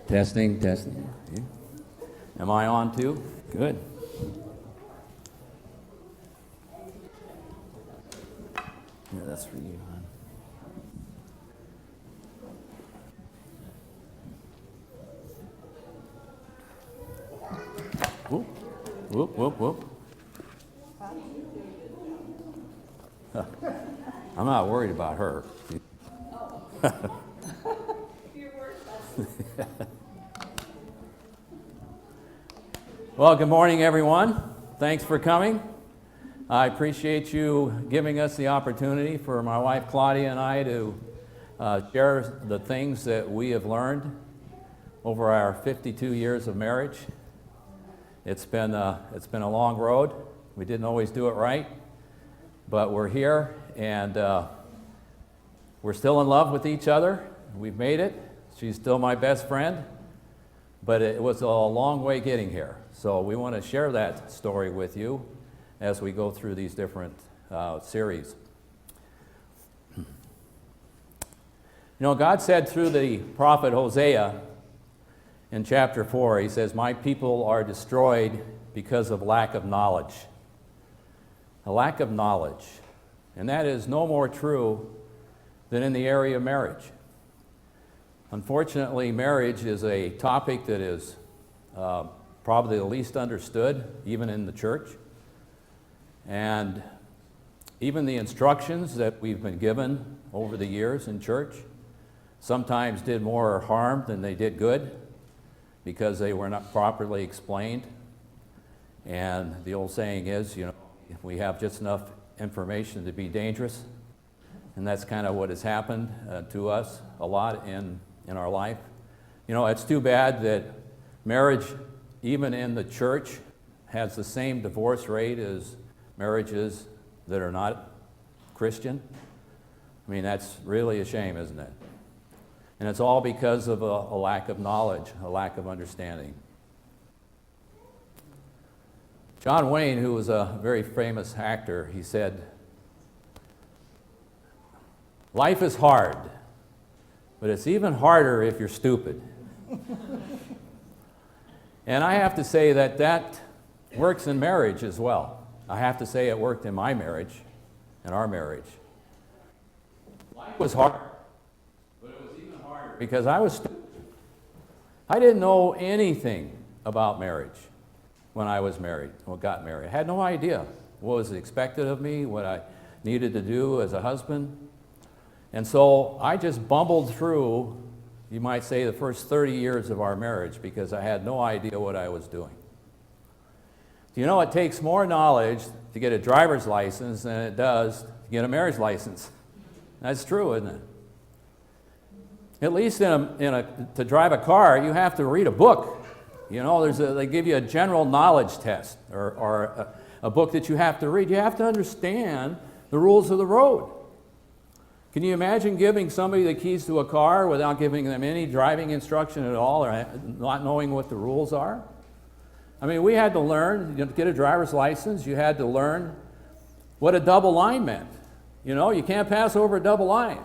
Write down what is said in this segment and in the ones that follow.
Testing, testing. Yeah. Am I on too? Good. Yeah, that's for you, hon. Whoop, whoop, whoop, whoop. Huh. I'm not worried about her. Well, good morning, everyone. Thanks for coming. I appreciate you giving us the opportunity for my wife Claudia and I to share the things that we have learned over our 52 years of marriage. It's been a long road. We didn't always do it right, but we're here and we're still in love with each other. We've made it. She's still my best friend, but it was a long way getting here. So we want to share that story with you as we go through these different series. You know, God said through the prophet Hosea in chapter 4, he says, "My people are destroyed because of lack of knowledge." A lack of knowledge. And that is no more true than in the area of marriage. Unfortunately, marriage is a topic that is probably the least understood, even in the church. And even the instructions that we've been given over the years in church sometimes did more harm than they did good because they were not properly explained. And the old saying is, you know, we have just enough information to be dangerous. And that's kind of what has happened to us a lot in our life. You know, it's too bad that marriage, even in the church, has the same divorce rate as marriages that are not Christian. I mean, that's really a shame, isn't it? And it's all because of a lack of knowledge, a lack of understanding. John Wayne, who was a very famous actor, he said, "Life is hard, but it's even harder if you're stupid." And I have to say that that works in marriage as well. I have to say it worked in my marriage, in our marriage. Life was hard, but it was even harder because I was stupid. I didn't know anything about marriage when I was married, when I got married. I had no idea what was expected of me, what I needed to do as a husband. And so I just bumbled through, you might say, the first 30 years of our marriage because I had no idea what I was doing. Do you know it takes more knowledge to get a driver's license than it does to get a marriage license? That's true, isn't it? At least to drive a car, you have to read a book. You know, they give you a general knowledge test or a book that you have to read. You have to understand the rules of the road. Can you imagine giving somebody the keys to a car without giving them any driving instruction at all or not knowing what the rules are? I mean, we had to learn, to get a driver's license, you had to learn what a double line meant. You know, you can't pass over a double line.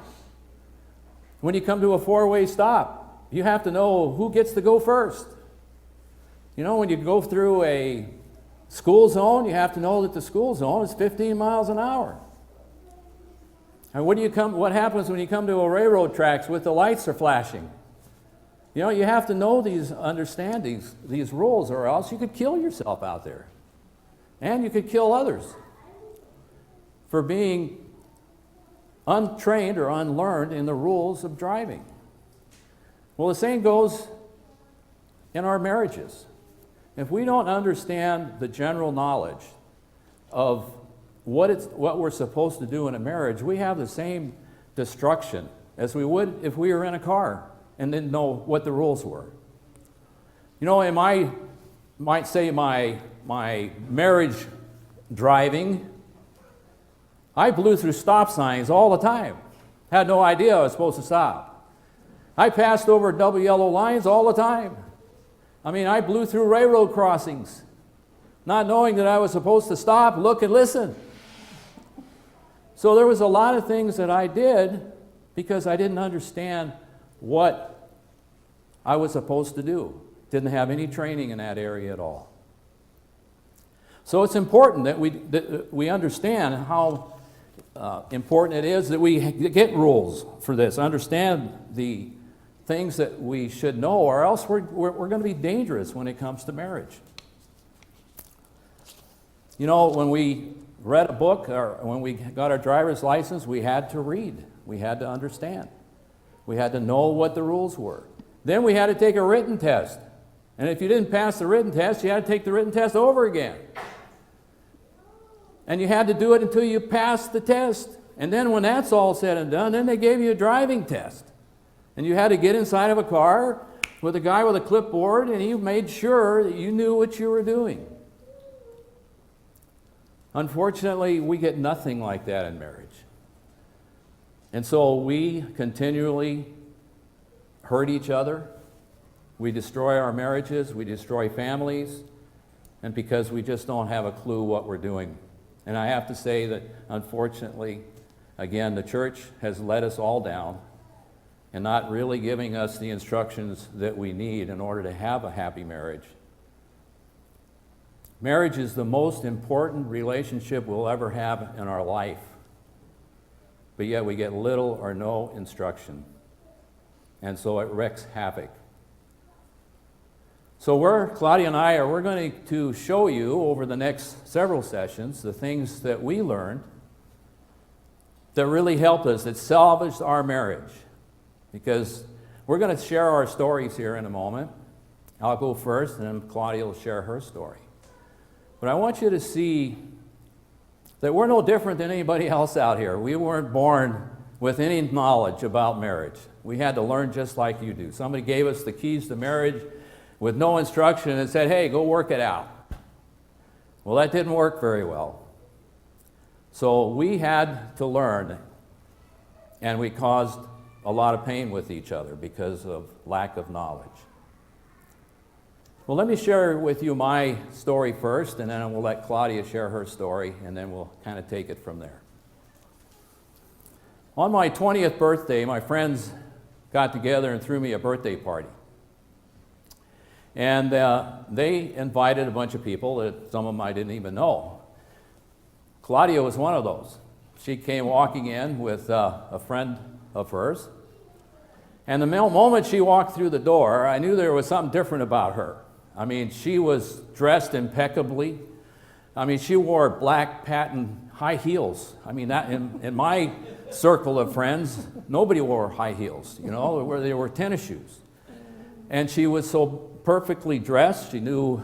When you come to a four-way stop, you have to know who gets to go first. You know, when you go through a school zone, you have to know that the school zone is 15 miles an hour. And what happens when you come to a railroad tracks with the lights are flashing? You know, you have to know understand these rules, or else you could kill yourself out there. And you could kill others for being untrained or unlearned in the rules of driving. Well, the same goes in our marriages. If we don't understand the general knowledge of what we're supposed to do in a marriage, we have the same destruction as we would if we were in a car and didn't know what the rules were. You know, in my marriage driving, I blew through stop signs all the time. Had no idea I was supposed to stop. I passed over double yellow lines all the time. I mean, I blew through railroad crossings, not knowing that I was supposed to stop, look, and listen. So there was a lot of things that I did because I didn't understand what I was supposed to do. Didn't have any training in that area at all. So it's important that we understand how important it is that we get rules for this, understand the things that we should know, or else we're going to be dangerous when it comes to marriage. You know, when we read a book or when we got our driver's license, we had to read. We had to understand. We had to know what the rules were. Then we had to take a written test. And if you didn't pass the written test, you had to take the written test over again. And you had to do it until you passed the test. And then when that's all said and done, then they gave you a driving test. And you had to get inside of a car with a guy with a clipboard, and he made sure that you knew what you were doing. Unfortunately, we get nothing like that in marriage. And so we continually hurt each other. We destroy our marriages. We destroy families. And because we just don't have a clue what we're doing. And I have to say that, unfortunately, again, the church has let us all down and not really giving us the instructions that we need in order to have a happy marriage. Marriage is the most important relationship we'll ever have in our life. But yet we get little or no instruction. And so it wreaks havoc. So Claudia and I we're going to show you over the next several sessions the things that we learned that really helped us, that salvaged our marriage. Because we're going to share our stories here in a moment. I'll go first, and then Claudia will share her story. But I want you to see that we're no different than anybody else out here. We weren't born with any knowledge about marriage. We had to learn just like you do. Somebody gave us the keys to marriage with no instruction and said, hey, go work it out. Well, that didn't work very well. So we had to learn, and we caused a lot of pain with each other because of lack of knowledge. Well, let me share with you my story first, and then we'll let Claudia share her story, and then we'll kind of take it from there. On my 20th birthday, my friends got together and threw me a birthday party. And they invited a bunch of people that some of them I didn't even know. Claudia was one of those. She came walking in with a friend of hers. And the moment she walked through the door, I knew there was something different about her. I mean, she was dressed impeccably. I mean, she wore black patent high heels. I mean, that in my circle of friends, nobody wore high heels, you know, they were tennis shoes. And she was so perfectly dressed. She knew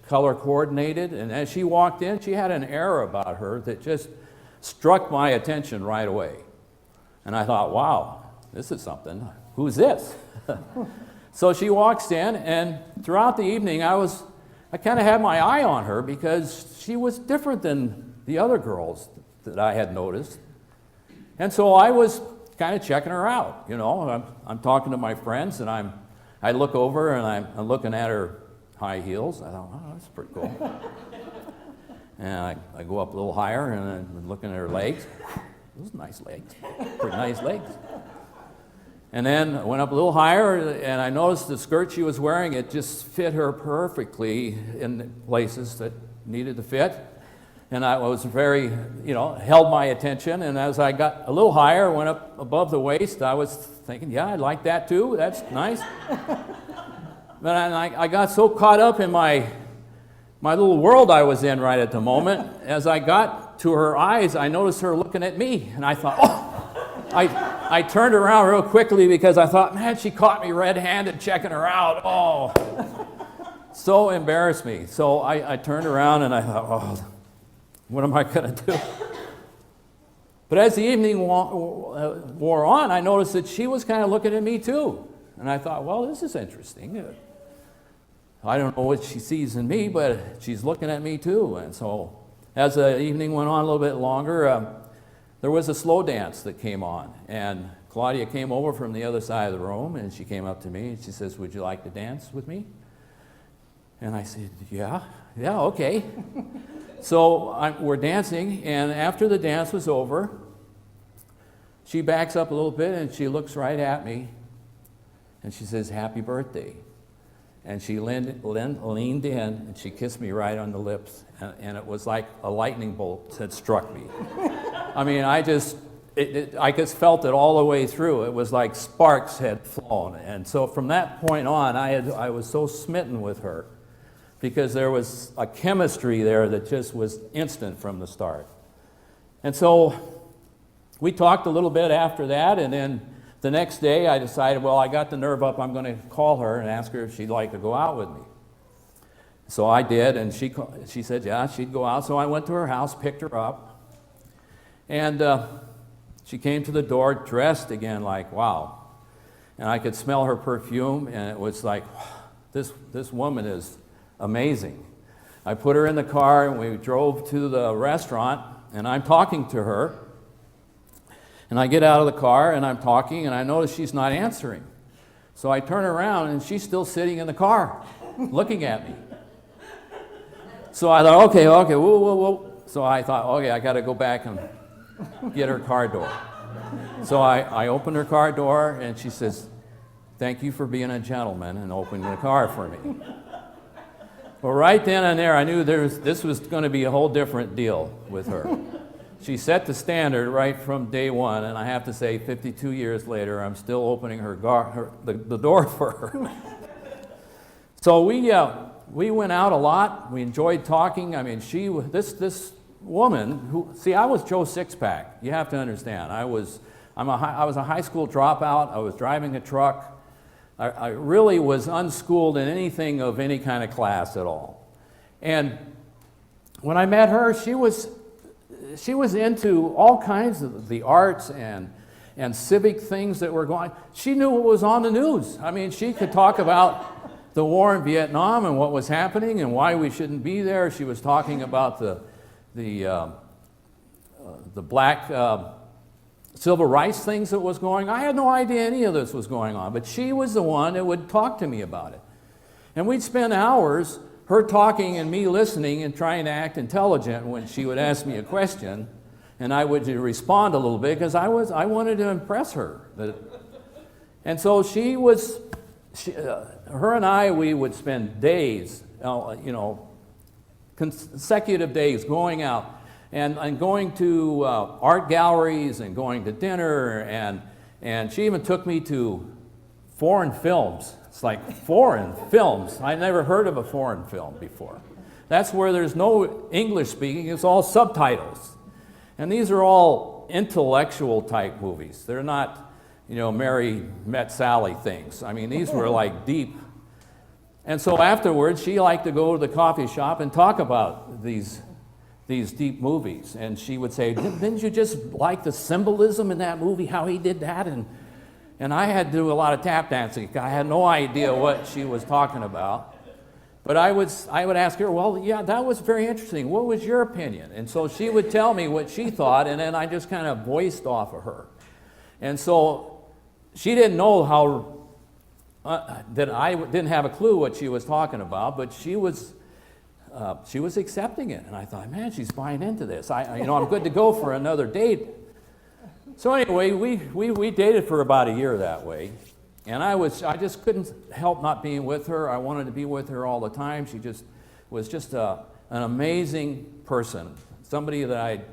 color coordinated. And as she walked in, she had an air about her that just struck my attention right away. And I thought, wow, this is something. Who's this? So she walks in, and throughout the evening, I kind of had my eye on her because she was different than the other girls that I had noticed. And so I was kind of checking her out, you know. I'm talking to my friends, and I look over, and I'm looking at her high heels. I thought, oh, that's pretty cool. And I go up a little higher, and I'm looking at her legs. Those are nice legs, pretty nice legs. And then I went up a little higher, and I noticed the skirt she was wearing, it just fit her perfectly in places that needed to fit. And I was very, held my attention. And as I got a little higher, went up above the waist, I was thinking, yeah, I'd like that too. That's nice. But I got so caught up in my little world I was in right at the moment. As I got to her eyes, I noticed her looking at me. And I thought, oh! I turned around real quickly because I thought, man, she caught me red-handed checking her out. Oh, so embarrassed me. So I turned around and I thought, oh, what am I going to do? But as the evening wore on, I noticed that she was kind of looking at me too. And I thought, well, this is interesting. I don't know what she sees in me, but she's looking at me too. And so as the evening went on a little bit longer, there was a slow dance that came on, and Claudia came over from the other side of the room, and she came up to me, and she says, would you like to dance with me? And I said, yeah, okay. So we're dancing, and after the dance was over, she backs up a little bit, and she looks right at me, And she says, "Happy birthday." And she leaned in and she kissed me right on the lips. And it was like a lightning bolt had struck me. I mean, I just felt it all the way through. It was like sparks had flown. And so from that point on, I was so smitten with her because there was a chemistry there that just was instant from the start. And so we talked a little bit after that, and then the next day I decided, well, I got the nerve up, I'm going to call her and ask her if she'd like to go out with me. So I did, and she said, yeah, she'd go out. So I went to her house, picked her up, and she came to the door dressed again like, wow. And I could smell her perfume, and it was like, this woman is amazing. I put her in the car, and we drove to the restaurant, and I'm talking to her. And I get out of the car, and I'm talking, and I notice she's not answering. So I turn around, and she's still sitting in the car, looking at me. So I thought, okay, whoa. So I thought, okay, I got to go back and get her car door. So I opened her car door, and she says, "Thank you for being a gentleman and opening the car for me." Well, right then and there, I knew this was going to be a whole different deal with her. She set the standard right from day one, and I have to say, 52 years later, I'm still opening the door for her. So we went out a lot. We enjoyed talking. I mean, this woman who, see, I was Joe Sixpack. You have to understand. I was a high school dropout. I was driving a truck. I really was unschooled in anything of any kind of class at all. And when I met her, she was into all kinds of the arts and civic things that were going. She knew what was on the news. I mean, she could talk about the war in Vietnam and what was happening and why we shouldn't be there. She was talking about the black civil rights things that was going on. I had no idea any of this was going on, but she was the one that would talk to me about it. And we'd spend hours, her talking and me listening and trying to act intelligent when she would ask me a question, and I would respond a little bit because I wanted to impress her. And so her and I, we would spend days, consecutive days going out and going to art galleries and going to dinner, and she even took me to foreign films. It's like foreign films. I never heard of a foreign film before. That's where there's no English speaking, it's all subtitles. And these are all intellectual type movies. They're not, Mary Met Sally things. I mean, these were like deep. And so afterwards, she liked to go to the coffee shop and talk about these deep movies. And she would say, "Didn't you just like the symbolism in that movie, how he did that?" And I had to do a lot of tap dancing. I had no idea what she was talking about. But I would ask her, "Well, yeah, that was very interesting. What was your opinion?" And so she would tell me what she thought, and then I just kind of voiced off of her. And so she didn't know how, that I didn't have a clue what she was talking about, but she was accepting it. And I thought, man, she's buying into this. I'm good to go for another date. So anyway, we dated for about a year that way, and I just couldn't help not being with her. I wanted to be with her all the time. She just was just an amazing person, somebody that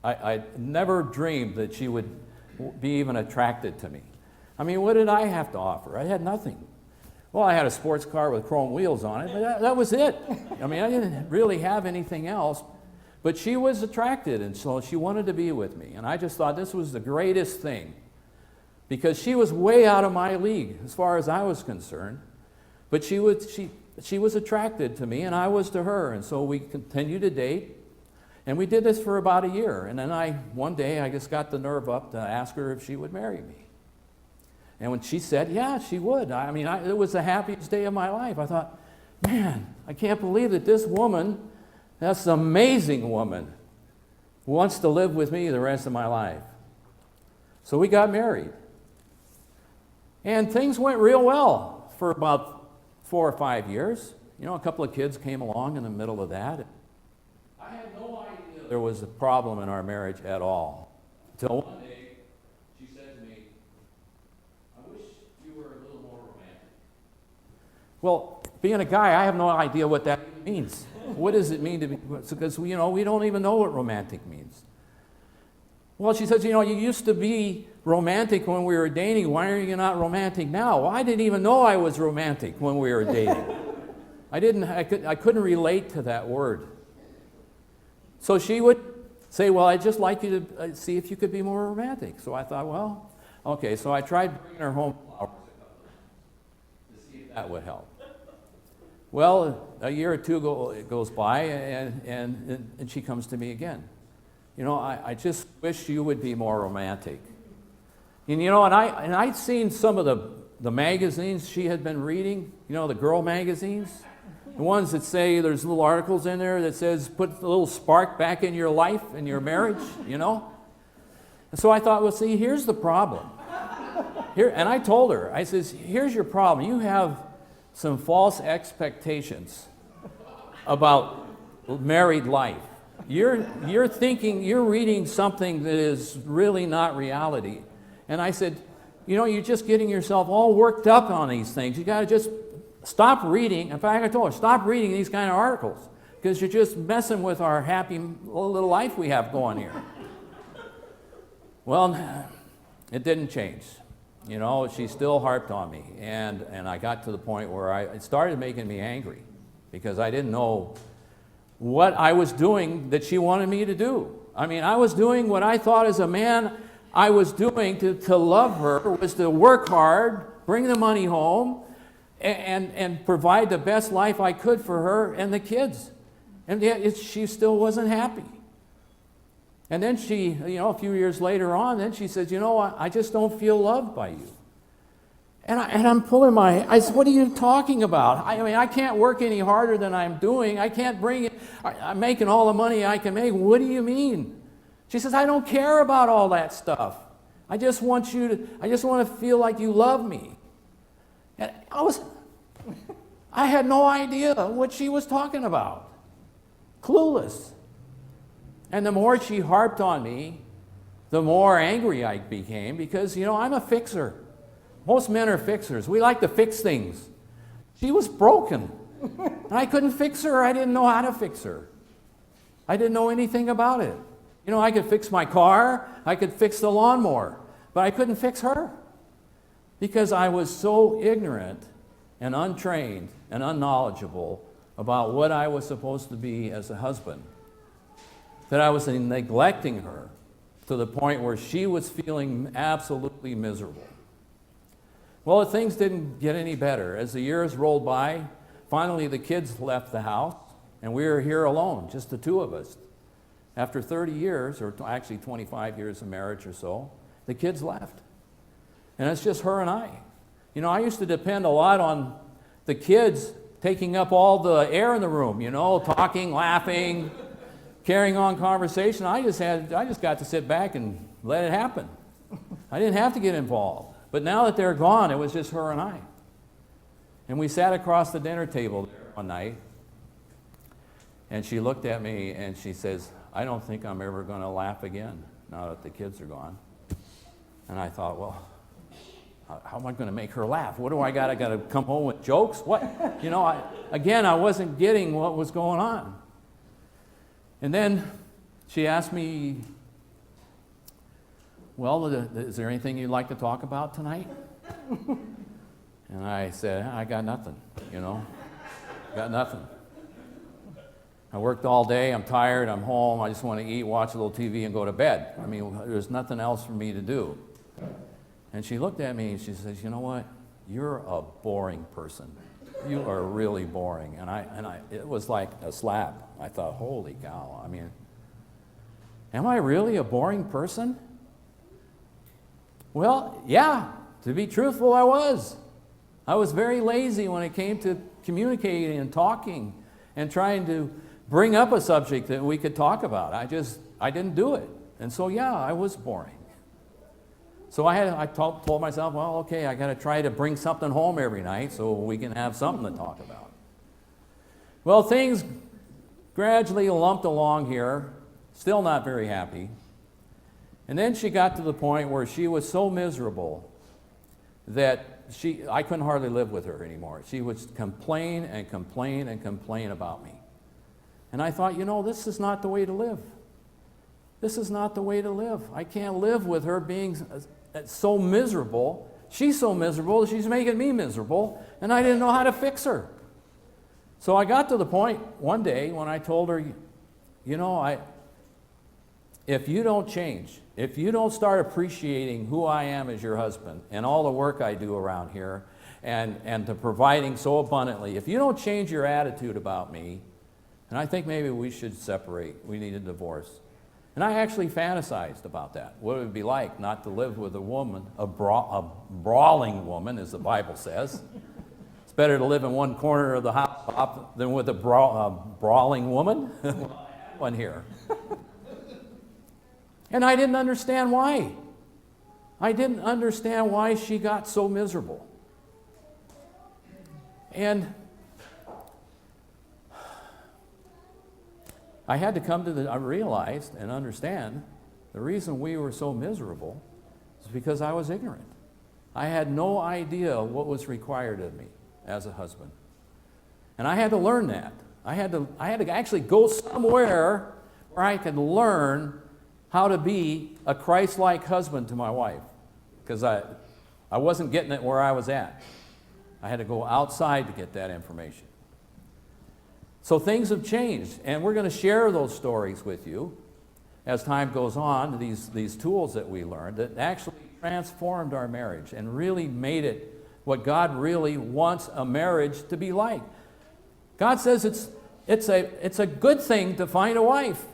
I never dreamed that she would be even attracted to me. I mean, what did I have to offer? I had nothing. Well, I had a sports car with chrome wheels on it, but that was it. I mean, I didn't really have anything else. But she was attracted, and so she wanted to be with me. And I just thought this was the greatest thing, because she was way out of my league as far as I was concerned. But she was attracted to me, and I was to her. And so we continued to date, and we did this for about a year. And then one day I just got the nerve up to ask her if she would marry me. And when she said, yeah, she would. I mean, it was the happiest day of my life. I thought, man, I can't believe that this woman, this amazing woman, wants to live with me the rest of my life. So we got married. And things went real well for about 4 or 5 years. A couple of kids came along in the middle of that. I had no idea there was a problem in our marriage at all. Until one day, she said to me, "I wish you were a little more Well, being a guy, I have no idea what that means. What does it mean to be, because, we don't even know what romantic means. Well, she says, you used to be romantic when we were dating. Why are you not romantic now? Well, I didn't even know I was romantic when we were dating. I couldn't relate to that word. So she would say, well, I'd just like you to see if you could be more romantic. So I thought, well, okay. So I tried bringing her home flowers to see if that would help. Well, a year or two goes by, and she comes to me again. I just wish you would be more romantic. And I'd seen some of the magazines she had been reading, the girl magazines, the ones that say there's little articles in there that says put a little spark back in your life and your marriage, And so I thought, well, see, here's the problem. And I told her, I says, here's your problem. You have some false expectations about married life. You're thinking, you're reading something that is really not reality. And I said, you're just getting yourself all worked up on these things. You got to just stop reading. In fact, I told her, stop reading these kind of articles because you're just messing with our happy little life we have going here. Well, it didn't change. She still harped on me. And I got to the point where it started making me angry because I didn't know what I was doing that she wanted me to do. I mean, I was doing what I thought as a man I was doing to love her, was to work hard, bring the money home, and provide the best life I could for her and the kids. And yet she still wasn't happy. And then she, a few years later on, then she says, I just don't feel loved by you. And I'm pulling I said, what are you talking about? I can't work any harder than I'm doing. I can't bring it. I'm making all the money I can make. What do you mean? She says, I don't care about all that stuff. I just want to feel like you love me. And I had no idea what she was talking about. Clueless. And the more she harped on me, the more angry I became because, I'm a fixer. Most men are fixers. We like to fix things. She was broken. And I couldn't fix her. I didn't know how to fix her. I didn't know anything about it. I could fix my car. I could fix the lawnmower. But I couldn't fix her because I was so ignorant and untrained and unknowledgeable about what I was supposed to be as a husband that I was neglecting her to the point where she was feeling absolutely miserable. Well, things didn't get any better. As the years rolled by, finally the kids left the house, and we were here alone, just the two of us. After 30 years, or actually 25 years of marriage or so, the kids left. And it's just her and I. I used to depend a lot on the kids taking up all the air in the room, talking, laughing, carrying on conversation. I just got to sit back and let it happen. I didn't have to get involved. But now that they're gone, it was just her and I. And we sat across the dinner table there one night, and she looked at me and she says, I don't think I'm ever going to laugh again now that the kids are gone. And I thought, well, how am I going to make her laugh? What do I got? I got to come home with jokes? What? I wasn't getting what was going on. And then she asked me, well, is there anything you'd like to talk about tonight? And I said, I got nothing, got nothing. I worked all day, I'm tired, I'm home, I just want to eat, watch a little TV, and go to bed. There's nothing else for me to do. And she looked at me and she says, you know what? You're a boring person. You are really boring. And it was like a slap. I thought, holy cow, am I really a boring person? Well, yeah, to be truthful, I was. I was very lazy when it came to communicating and talking and trying to bring up a subject that we could talk about. I didn't do it. And so, yeah, I was boring. So I told myself, well, okay, I got to try to bring something home every night so we can have something to talk about. Well, things gradually lumped along here, still not very happy. And then she got to the point where she was so miserable that I couldn't hardly live with her anymore. She would complain and complain and complain about me. And I thought, this is not the way to live. This is not the way to live. I can't live with her being so miserable. She's so miserable, she's making me miserable, and I didn't know how to fix her. So I got to the point one day when I told her, if you don't change, if you don't start appreciating who I am as your husband and all the work I do around here and to providing so abundantly, if you don't change your attitude about me, and I think maybe we should separate, we need a divorce. And I actually fantasized about that, what it would be like not to live with a woman, a brawling woman, as the Bible says. It's better to live in one corner of the house than with a brawling woman. Well, I had one here. And I didn't understand why. I didn't understand why she got so miserable. And I had to I realized and understand the reason we were so miserable is because I was ignorant. I had no idea what was required of me as a husband. And I had to learn that. I had to actually go somewhere where I could learn how to be a Christ-like husband to my wife, because I wasn't getting it where I was at. I had to go outside to get that information. So things have changed, and we're going to share those stories with you as time goes on, these tools that we learned that actually transformed our marriage and really made it what God really wants a marriage to be like. God says it's a good thing to find a wife.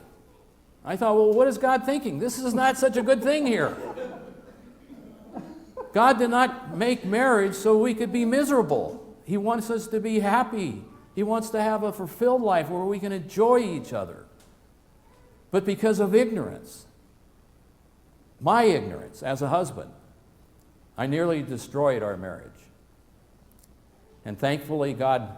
I thought, well, what is God thinking? This is not such a good thing here. God did not make marriage so we could be miserable. He wants us to be happy. He wants to have a fulfilled life where we can enjoy each other. But because of ignorance, my ignorance as a husband, I nearly destroyed our marriage. And thankfully, God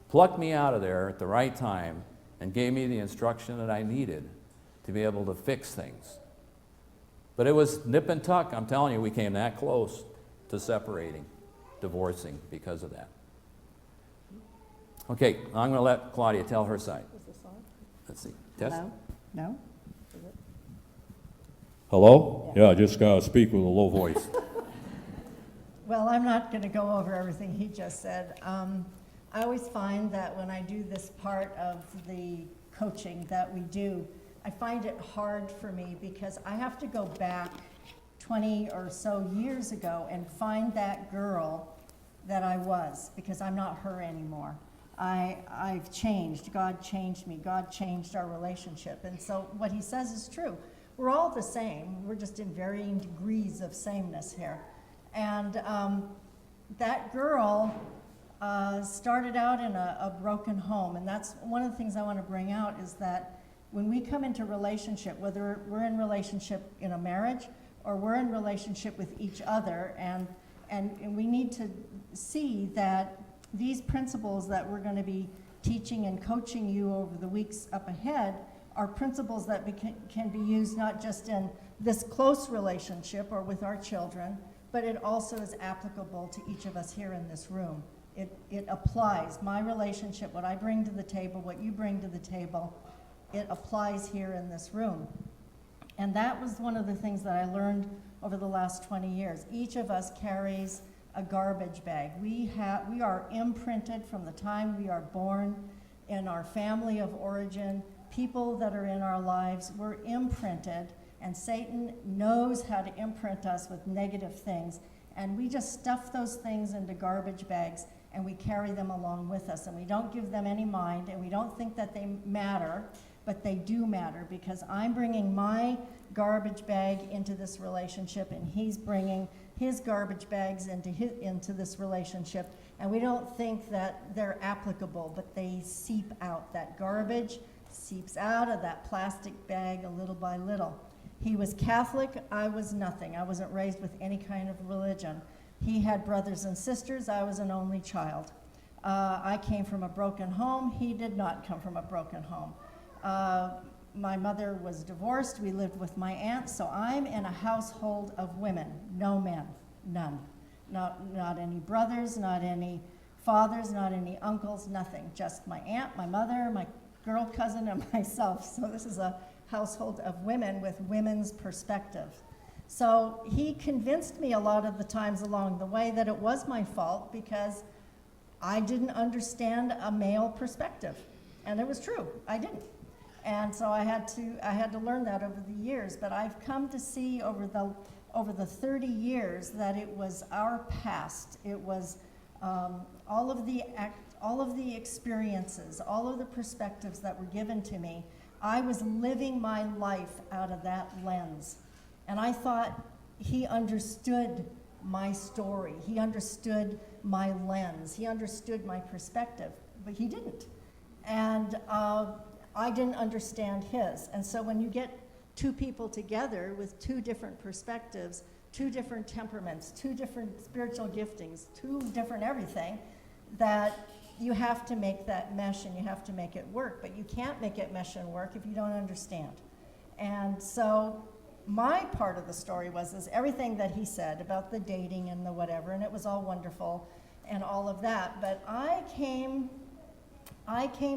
plucked me out of there at the right time and gave me the instruction that I needed to be able to fix things. But it was nip and tuck. I'm telling you, we came that close to separating, divorcing because of that. Okay, I'm going to let Claudia tell her side. Is this on? Let's see. Test? Hello? No? Is it? Hello? Yeah. Yeah, I just got to speak with a low voice. Well, I'm not going to go over everything he just said. I always find that when I do this part of the coaching that we do, I find it hard for me because I have to go back 20 or so years ago and find that girl that I was, because I'm not her anymore. I've changed. God changed me. God changed our relationship. And so what he says is true. We're all the same. We're just in varying degrees of sameness here. And that girl started out in a broken home. And that's one of the things I want to bring out, is that when we come into relationship, whether we're in relationship in a marriage or we're in relationship with each other, and we need to see that these principles that we're going to be teaching and coaching you over the weeks up ahead are principles that can be used not just in this close relationship or with our children, but it also is applicable to each of us here in this room. It applies. My relationship, what I bring to the table, what you bring to the table, it applies here in this room. And that was one of the things that I learned over the last 20 years. Each of us carries a garbage bag. We are imprinted from the time we are born in our family of origin. People that are in our lives, we're imprinted, and Satan knows how to imprint us with negative things. And we just stuff those things into garbage bags and we carry them along with us, and we don't give them any mind, and we don't think that they matter, but they do matter, because I'm bringing my garbage bag into this relationship and he's bringing his garbage bags into this relationship, and we don't think that they're applicable, but they seep out. That garbage seeps out of that plastic bag a little by little. He was Catholic, I was nothing. I wasn't raised with any kind of religion. He had brothers and sisters, I was an only child. I came from a broken home, he did not come from a broken home. My mother was divorced, we lived with my aunt, so I'm in a household of women, no men, none. not any brothers, not any fathers, not any uncles, nothing. Just my aunt, my mother, my girl cousin, and myself. So this is a household of women with women's perspective. So he convinced me a lot of the times along the way that it was my fault because I didn't understand a male perspective. And it was true, I didn't. And so I had to learn that over the years. But I've come to see over the 30 years that it was our past. It was all of the experiences, all of the perspectives that were given to me. I was living my life out of that lens. And I thought he understood my story. He understood my lens. He understood my perspective, but he didn't. And I didn't understand his. And so when you get two people together with two different perspectives, two different temperaments, two different spiritual giftings, two different everything, that you have to make that mesh and you have to make it work. But you can't make it mesh and work if you don't understand. And so my part of the story is everything that he said about the dating and the whatever, and it was all wonderful and all of that. But I came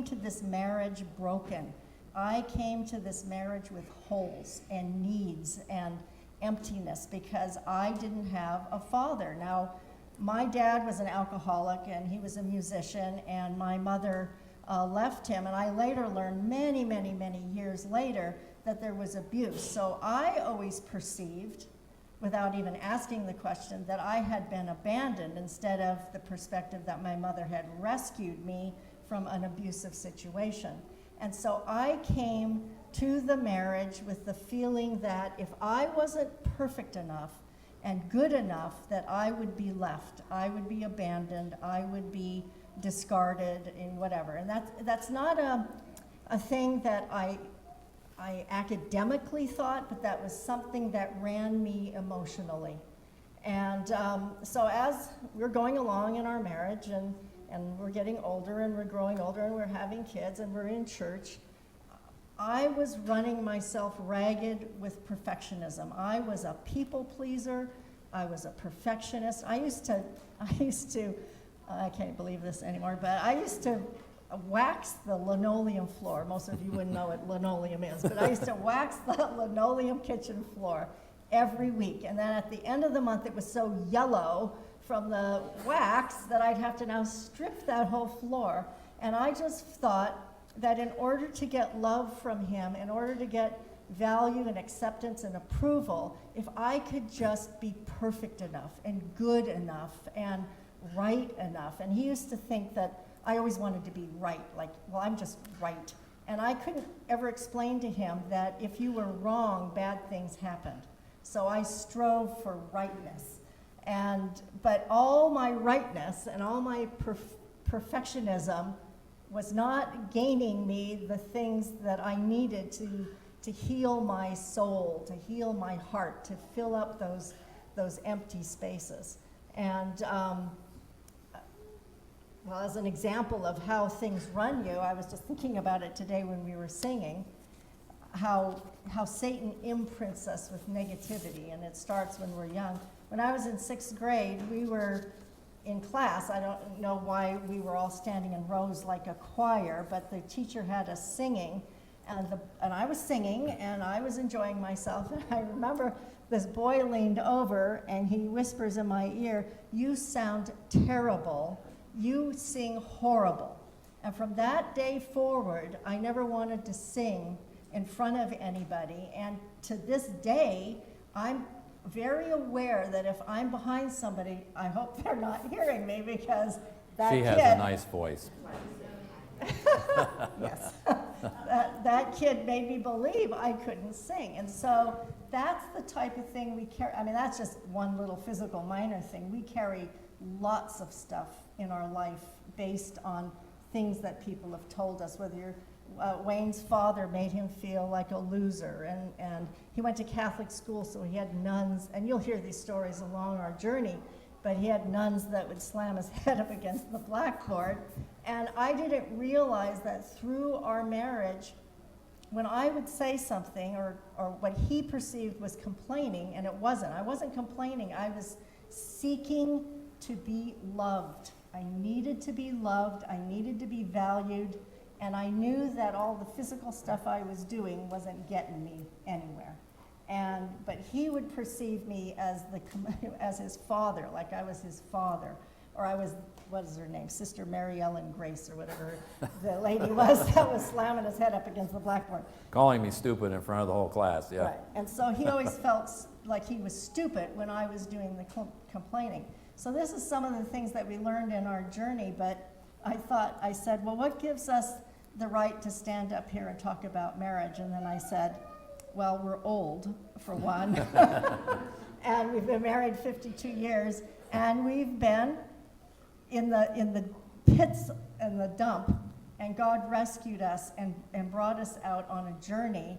to this marriage broken. I came to this marriage with holes and needs and emptiness because I didn't have a father. Now, my dad was an alcoholic and he was a musician, and my mother left him, and I later learned many, many, many years later that there was abuse. So I always perceived, without even asking the question, that I had been abandoned instead of the perspective that my mother had rescued me from an abusive situation. And so I came to the marriage with the feeling that if I wasn't perfect enough and good enough, that I would be left, I would be abandoned, I would be discarded in whatever. And that's not a thing that I academically thought, but that was something that ran me emotionally. And so as we're going along in our marriage and we're getting older and we're growing older and we're having kids and we're in church, I was running myself ragged with perfectionism. I was a people pleaser. I was a perfectionist. I used to, I can't believe this anymore, but I used to wax the linoleum floor. Most of you wouldn't know what linoleum is, but I used to wax the linoleum kitchen floor every week. And then at the end of the month, it was so yellow from the wax that I'd have to now strip that whole floor. And I just thought that in order to get love from him, in order to get value and acceptance and approval, if I could just be perfect enough and good enough and right enough. And he used to think that I always wanted to be right, like, well, I'm just right. And I couldn't ever explain to him that if you were wrong, bad things happened. So I strove for rightness. But all my rightness and all my perfectionism was not gaining me the things that I needed to heal my soul, to heal my heart, to fill up those empty spaces. And well, as an example of how things run you, I was just thinking about it today when we were singing, how Satan imprints us with negativity, and it starts when we're young. When I was in 6th grade, we were in class. I don't know why we were all standing in rows like a choir, but the teacher had us singing, and I was singing, and I was enjoying myself. And I remember this boy leaned over, and he whispers in my ear, "You sound terrible. You sing horrible." And from that day forward, I never wanted to sing in front of anybody. And to this day, I'm very aware that if I'm behind somebody, I hope they're not hearing me, because that She kid... has a nice voice. Yes. that kid made me believe I couldn't sing. And so that's the type of thing we carry. I mean, that's just one little physical minor thing. We carry lots of stuff in our life based on things that people have told us, whether you're Wayne's father made him feel like a loser, and he went to Catholic school, so he had nuns, and you'll hear these stories along our journey, but he had nuns that would slam his head up against the blackboard. And I didn't realize that through our marriage, when I would say something or what he perceived was complaining, and it wasn't. I wasn't complaining. I was seeking to be loved. I needed to be loved, I needed to be valued, and I knew that all the physical stuff I was doing wasn't getting me anywhere. But he would perceive me as as his father, like I was his father, or I was, what is her name, Sister Mary Ellen Grace, or whatever the lady was that was slamming his head up against the blackboard. Calling me stupid in front of the whole class, yeah. Right. And so he always felt like he was stupid when I was doing the complaining. So this is some of the things that we learned in our journey, but I said, well, what gives us the right to stand up here and talk about marriage? And then I said, well, we're old, for one, and we've been married 52 years, and we've been in the pits and the dump, and God rescued us and brought us out on a journey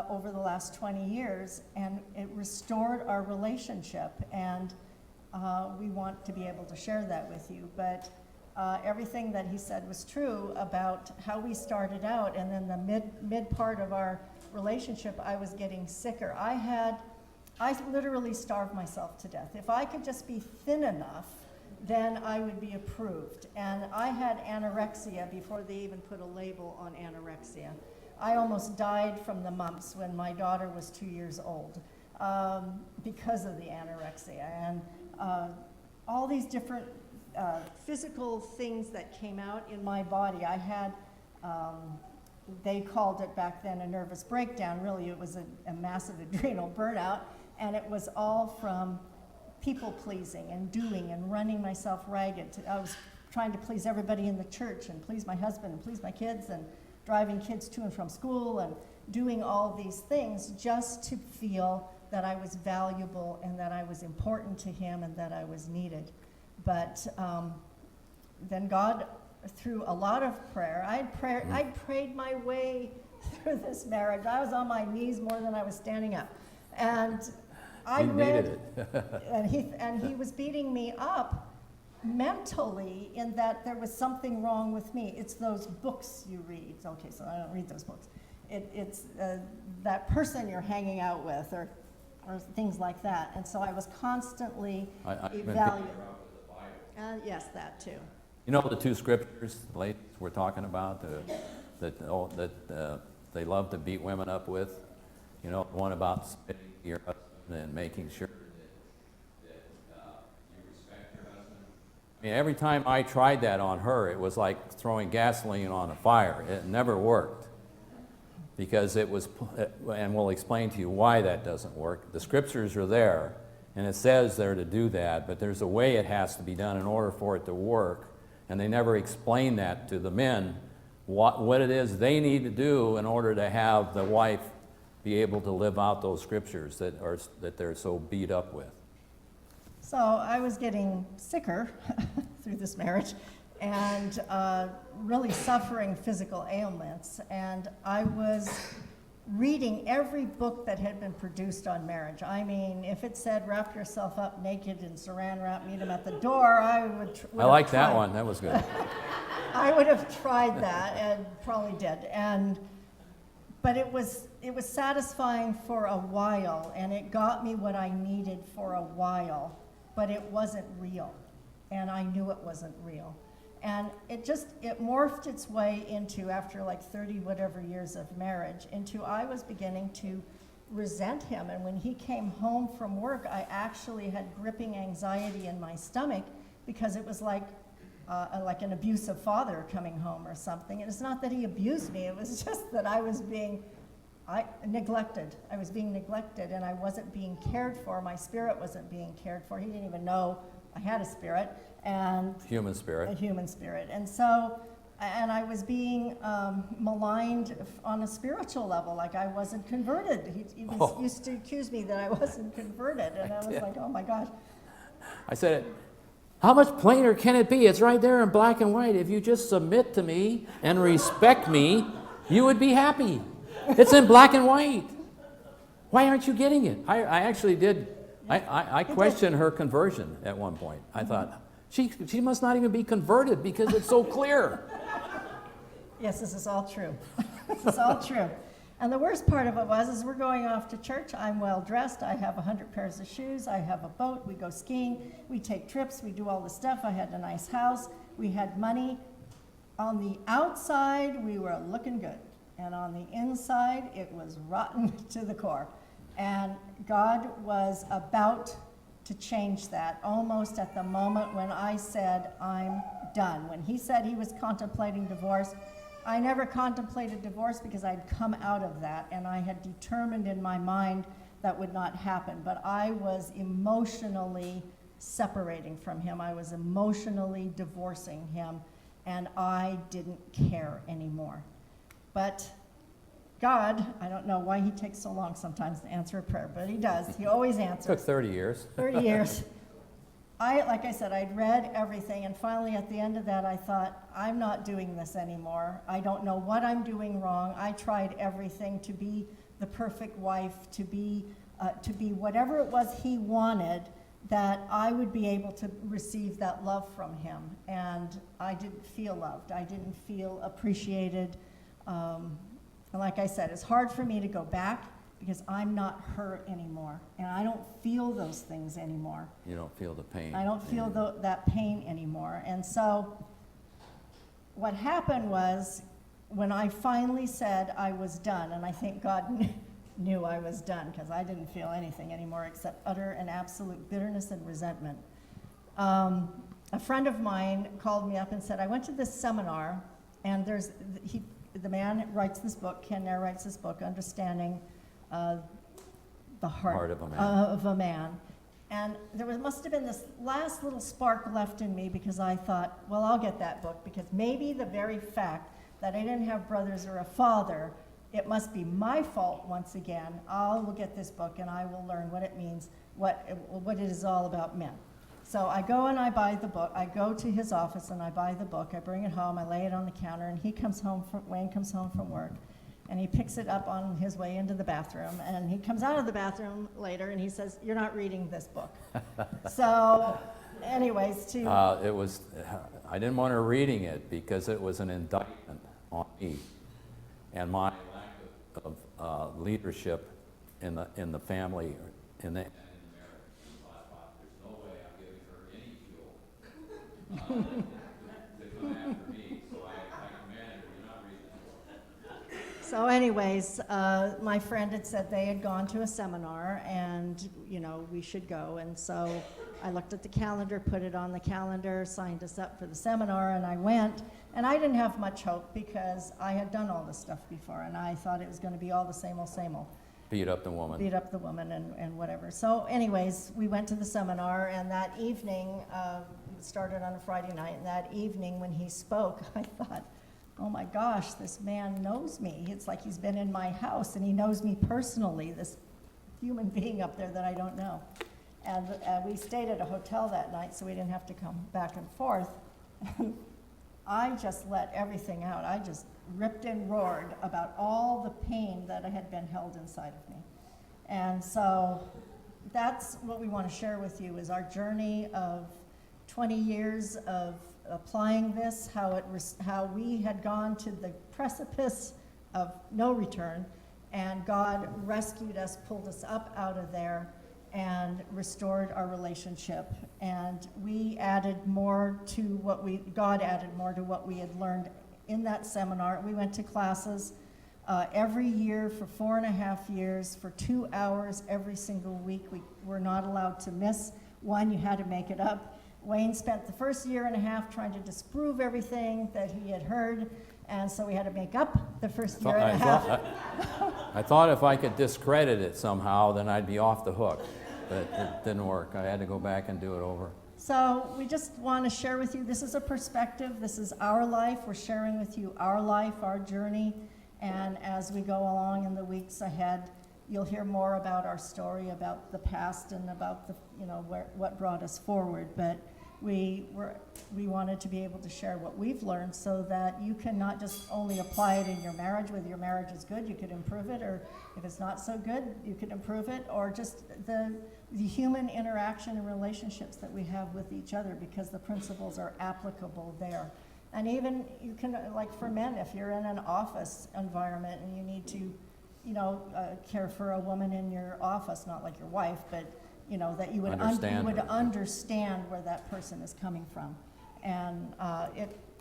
over the last 20 years, and it restored our relationship, and we want to be able to share that with you. But everything that he said was true about how we started out, and then the mid part of our relationship, I was getting sicker. I literally starved myself to death. If I could just be thin enough, then I would be approved. And I had anorexia before they even put a label on anorexia. I almost died from the mumps when my daughter was 2 years old because of the anorexia. And all these different physical things that came out in my body. I had, they called it back then a nervous breakdown. Really, it was a massive adrenal burnout, and it was all from people pleasing and doing and running myself ragged. I was trying to please everybody in the church and please my husband and please my kids and driving kids to and from school and doing all these things just to feel that I was valuable and that I was important to him and that I was needed. But then God, through a lot of prayer, I'd prayed my way through this marriage. I was on my knees more than I was standing up. And I read, and he was beating me up mentally in that there was something wrong with me. It's those books you read. Okay, so I don't read those books. It's that person you're hanging out with or things like that. And so I was constantly evaluating. Yes, that too. You know the two scriptures, ladies, we're talking about that they love to beat women up with? You know, one about submitting to your husband and making sure that you respect your husband. I mean, every time I tried that on her, it was like throwing gasoline on a fire. It never worked because it was, and we'll explain to you why that doesn't work. The scriptures are there, and it says there to do that, but there's a way it has to be done in order for it to work, and they never explain that to the men, what it is they need to do in order to have the wife be able to live out those scriptures that they're so beat up with. So I was getting sicker through this marriage and really suffering physical ailments. And I was reading every book that had been produced on marriage. I mean, if it said wrap yourself up naked in saran wrap, meet him at the door, I would I like that one. That was good. I would have tried that and probably did. But it was satisfying for a while, and it got me what I needed for a while, but it wasn't real, and I knew it wasn't real. And it morphed its way into, after like 30 whatever years of marriage, into I was beginning to resent him. And when he came home from work, I actually had gripping anxiety in my stomach because it was like an abusive father coming home or something. And it's not that he abused me, it was just that I was being neglected. I was being neglected and I wasn't being cared for. My spirit wasn't being cared for. He didn't even know I had a spirit. And human spirit. A human spirit. And so, and I was being maligned on a spiritual level, like I wasn't converted. He used to accuse me that I wasn't converted. And I was like, oh my gosh. I said, how much plainer can it be? It's right there in black and white. If you just submit to me and respect me, you would be happy. It's in black and white. Why aren't you getting it? I actually did. I questioned her conversion at one point. I thought, she must not even be converted because it's so clear. Yes, this is all true. This is all true. And the worst part of it was, is we're going off to church, I'm well dressed, I have 100 pairs of shoes, I have a boat, we go skiing, we take trips, we do all the stuff, I had a nice house, we had money. On the outside, we were looking good, and on the inside, it was rotten to the core. And God was about to change that almost at the moment when I said, I'm done. When he said he was contemplating divorce, I never contemplated divorce because I'd come out of that, and I had determined in my mind that would not happen. But I was emotionally separating from him. I was emotionally divorcing him, and I didn't care anymore. But God, I don't know why he takes so long sometimes to answer a prayer, but he does. He always Took answers. 30 years. 30 years. Like I said, I'd read everything, and finally at the end of that, I thought, I'm not doing this anymore. I don't know what I'm doing wrong. I tried everything to be the perfect wife, to be whatever it was he wanted, that I would be able to receive that love from him. And I didn't feel loved. I didn't feel appreciated. And like I said, it's hard for me to go back because I'm not her anymore, and I don't feel those things anymore. You don't feel the pain. I don't feel that pain anymore. And so what happened was, when I finally said I was done, and I think God knew I was done because I didn't feel anything anymore except utter and absolute bitterness and resentment. A friend of mine called me up and said, I went to this seminar, and the man writes this book, Ken Nair writes this book, Understanding the Heart of a Man. And there must have been this last little spark left in me, because I thought, well, I'll get that book, because maybe the very fact that I didn't have brothers or a father, it must be my fault once again. I will get this book and I will learn what it means, what it is all about men. So I go and I buy the book. I go to his office and I buy the book. I bring it home, I lay it on the counter, and Wayne comes home from work, and he picks it up on his way into the bathroom, and he comes out of the bathroom later and he says, you're not reading this book. So anyways, I didn't want her reading it because it was an indictment on me and my lack of leadership in the family, in the marriage. So I thought, there's no way I'm giving her any fuel to come after me. So I commanded her, you're not reading this book. So anyways, my friend had said they had gone to a seminar, and, we should go. And so I looked at the calendar, put it on the calendar, signed us up for the seminar, and I went. And I didn't have much hope because I had done all this stuff before, and I thought it was going to be all the same old, same old. Beat up the woman. Beat up the woman and whatever. So anyways, we went to the seminar, and that evening, it started on a Friday night, and that evening when he spoke, I thought, oh my gosh, this man knows me. It's like he's been in my house, and he knows me personally, this human being up there that I don't know. And we stayed at a hotel that night, so we didn't have to come back and forth. I just let everything out. I just ripped and roared about all the pain that had been held inside of me. And so that's what we want to share with you, is our journey of 20 years of applying this, how we had gone to the precipice of no return, and God rescued us, pulled us up out of there, and restored our relationship. And we added more to God added more to what we had learned in that seminar. We went to classes every year for 4.5 years, for 2 hours every single week. We were not allowed to miss one. You had to make it up. Wayne spent the first 1.5 years trying to disprove everything that he had heard, and so we had to make up the first 1.5 years. I thought if I could discredit it somehow, then I'd be off the hook, but it didn't work. I had to go back and do it over. So we just want to share with you, this is a perspective, this is our life. We're sharing with you our life, our journey, and as we go along in the weeks ahead, you'll hear more about our story, about the past, and about what brought us forward. But we wanted to be able to share what we've learned, so that you can not just only apply it in your marriage. Whether your marriage is good, you could improve it, or if it's not so good, you could improve it, or just the human interaction and relationships that we have with each other, because the principles are applicable there. And even you can, like for men, if you're in an office environment and you need to care for a woman in your office, not like your wife, but, that you would Understand her. understand where that person is coming from. And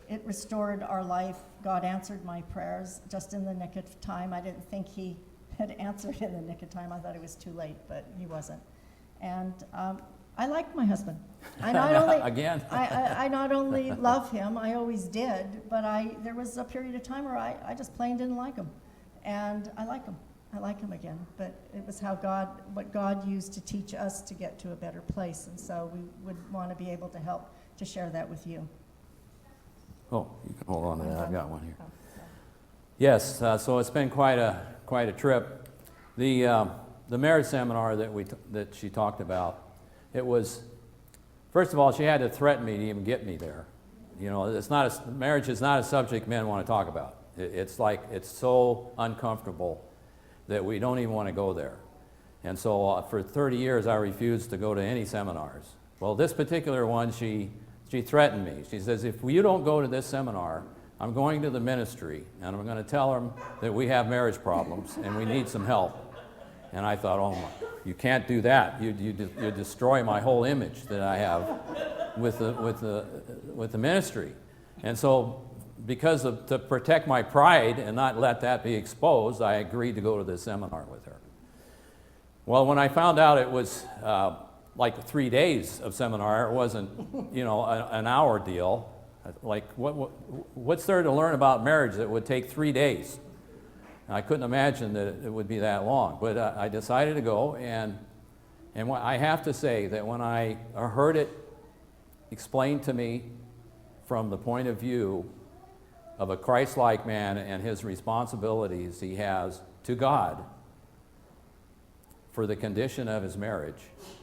it restored our life. God answered my prayers just in the nick of time. I didn't think he had answered in the nick of time. I thought it was too late, but he wasn't. And I like my husband. I not only Again. I not only love him, I always did, but there was a period of time where I just plain didn't like him, and I like him. I like him again. But it was what God used to teach us to get to a better place, and so we would want to be able to help to share that with you. Oh, you can hold on to that. I've got one here. Yes, so it's been quite a trip. The marriage seminar that she talked about, it was, first of all, she had to threaten me to even get me there. Marriage is not a subject men want to talk about. It's so uncomfortable that we don't even want to go there. And so for 30 years, I refused to go to any seminars. Well, this particular one, she threatened me. She says, if you don't go to this seminar, I'm going to the ministry, and I'm going to tell them that we have marriage problems and we need some help. And I thought, oh my, you can't do that. You destroy my whole image that I have with the ministry. And so, to protect my pride and not let that be exposed, I agreed to go to this seminar with her. Well, when I found out it was like 3 days of seminar, it wasn't, an hour deal. Like, what's there to learn about marriage that would take 3 days? I couldn't imagine that it would be that long, but I decided to go, and I have to say that when I heard it explained to me from the point of view of a Christ-like man and his responsibilities he has to God for the condition of his marriage,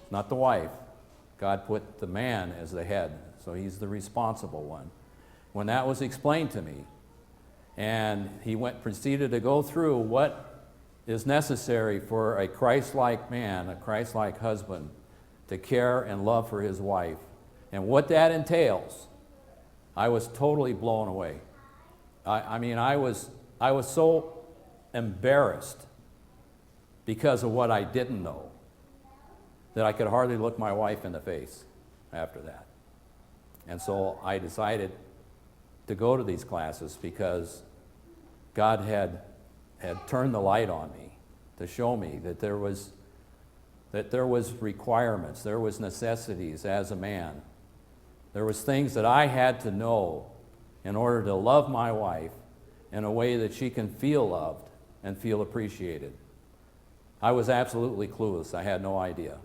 not the wife. God put the man as the head, so he's the responsible one. When that was explained to me, and he proceeded to go through what is necessary for a Christ-like man, a Christ-like husband, to care and love for his wife, and what that entails, I was totally blown away. I was so embarrassed because of what I didn't know that I could hardly look my wife in the face after that. And so I decided to go to these classes because God had turned the light on me to show me that there was requirements, there was necessities as a man. There was things that I had to know in order to love my wife in a way that she can feel loved and feel appreciated. I was absolutely clueless. I had no idea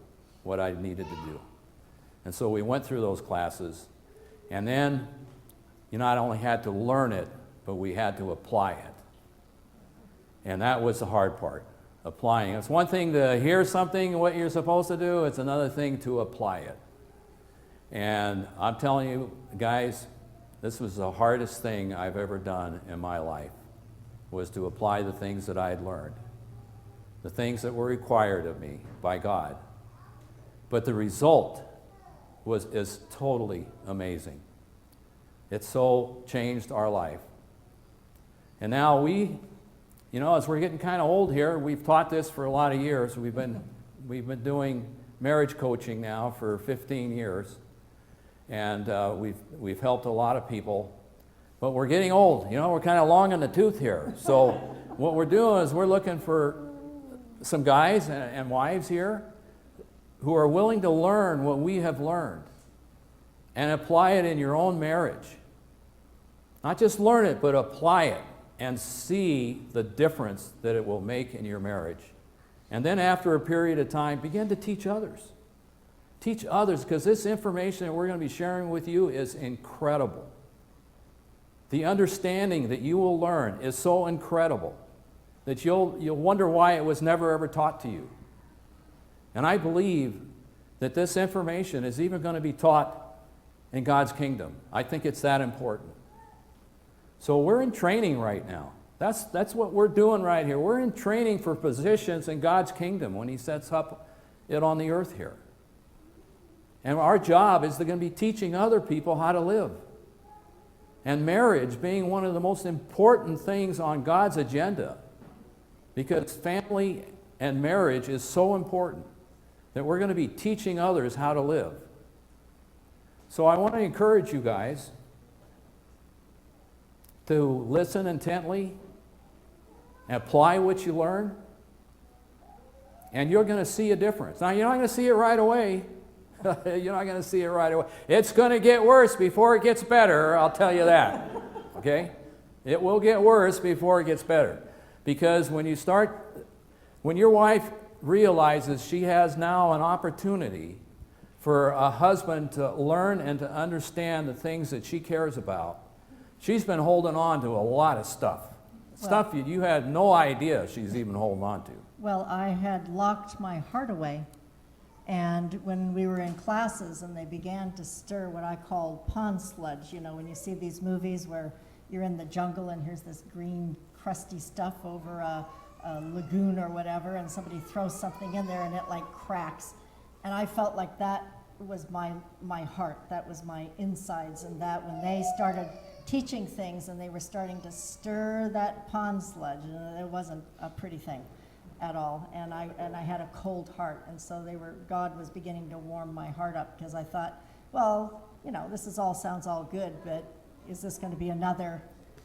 what I needed to do. And so we went through those classes, and then you not only had to learn it, but we had to apply it. And that was the hard part, applying. It's one thing to hear something, what you're supposed to do. It's another thing to apply it. And I'm telling you, guys, this was the hardest thing I've ever done in my life, was to apply the things that I had learned, the things that were required of me by God. But the result is totally amazing. It so changed our life. And now as we're getting kind of old here, we've taught this for a lot of years. We've been doing marriage coaching now for 15 years. And we've helped a lot of people, but we're getting old. We're kind of long in the tooth here. So what we're doing is we're looking for some guys and wives here who are willing to learn what we have learned and apply it in your own marriage. Not just learn it, but apply it and see the difference that it will make in your marriage. And then after a period of time, begin to teach others. Teach others, because this information that we're going to be sharing with you is incredible. The understanding that you will learn is so incredible that you'll wonder why it was never ever taught to you. And I believe that this information is even going to be taught in God's kingdom. I think it's that important. So we're in training right now. That's what we're doing right here. We're in training for positions in God's kingdom when he sets up it on the earth here. And our job is going to be teaching other people how to live. And marriage being one of the most important things on God's agenda, because family and marriage is so important that we're going to be teaching others how to live. So I want to encourage you guys to listen intently, apply what you learn, and you're going to see a difference. Now, you're not going to see it right away. You're not going to see it right away. It's going to get worse before it gets better, I'll tell you that. Okay? It will get worse before it gets better. Because when your wife realizes she has now an opportunity for a husband to learn and to understand the things that she cares about, she's been holding on to a lot of stuff. Stuff you had no idea she's even holding on to. Well, I had locked my heart away, and when we were in classes and they began to stir what I call pond sludge, you know, when you see these movies where you're in the jungle and here's this green crusty stuff over a lagoon or whatever, and somebody throws something in there and it like cracks. And I felt like that was my heart, that was my insides, and that when they started teaching things and they were starting to stir that pond sludge, and it wasn't a pretty thing at all, and I had a cold heart, and so God was beginning to warm my heart up, because I thought, well, you know, sounds all good, but is this going to be another